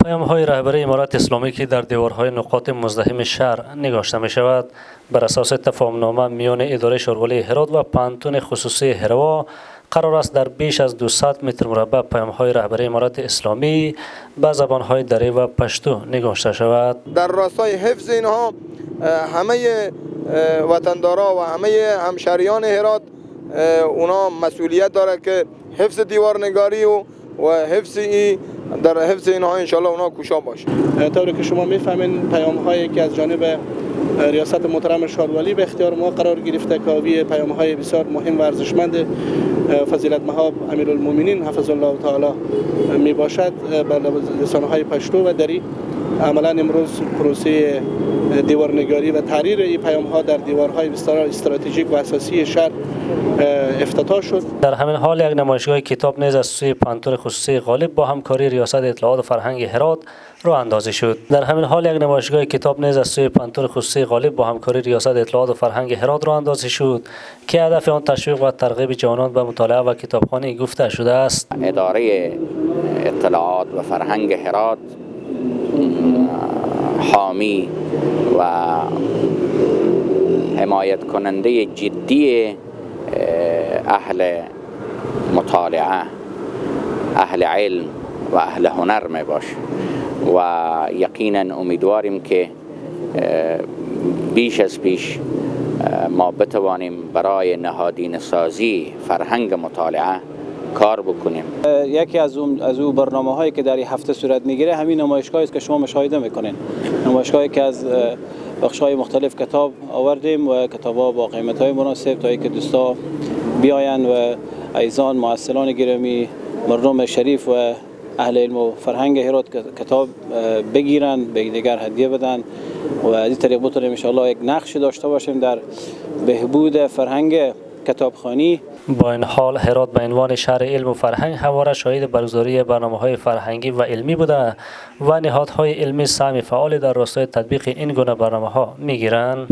پیام‌های رهبری امارت اسلامی که در دیوارهای نقاط مزدحم شهر نگاشته می شود بر اساس تفاهم‌نامه میان اداره شارولی هرات و پانتون خصوصی هروا قرار است در بیش از 200 متر مربع پیام‌های رهبری امارت اسلامی به زبان‌های دری و پشتو نگاشته شود. در راستای حفظ اینها همه وطندارا و همه همشهریان هرات اونا مسئولیت داره که حفظ دیوارنگاری و حفظ در حفظ اینها انشالله اونا کوشا باشه. طوری که شما میفهمین پیام هایی که از جانب ریاست محترم شارولی به اختیار ما قرار گرفته که آوی پیام های بسیار مهم و ارزشمند فضیلت مآب امیرالمومنین حفظ الله تعالی می باشد بر لسانه های پشتو و دری. عملا امروز پروسه دیوارنگاری و تحریر این پیام ها در دیوارهای بسیار استراتژیک و اساسی شهر افتتاح شد. در همین حال یک نمایشگاه کتاب نیز از سوی پانتون خصوصی غالب با همکاری ریاست اطلاعات و فرهنگ هرات راه اندازی شد. که هدف آن تشویق و ترغیب جوانان به مطالعه و کتابخوانی گفته شده است. اداره اطلاعات و فرهنگ هرات حامی و حمایت کننده جدی اهل مطالعه، اهل علم و اهل هنر می باشه و یقینا امیدواریم که بیش از پیش ما بتوانیم برای نهادینه سازی فرهنگ مطالعه کار بکنیم. یکی از او برنامه‌هایی که در این هفته صورت میگیره همین نمایشگاهی است که شما مشاهده میکنین. نمایشگاهی که از بخش‌های مختلف کتاب آوردیم و کتاب‌ها با قیمت‌های مناسب تا اینکه دوستا بیاین و ایزان معسلان گرامی مردم شریف و اهل علم و فرهنگ هرات کتاب بگیرن به دیگر هدیه بدن و از این طریق بتونیم ان شاءالله یک نقشی داشته باشیم در بهبود فرهنگ کتابخوانی. با این حال هرات به عنوان شهر علم و فرهنگ همواره شاهد برگزاری برنامه‌های فرهنگی و علمی بوده و نهادهای علمی سهم فعال در راستای تطبیق این گونه برنامه‌ها می‌گیرند.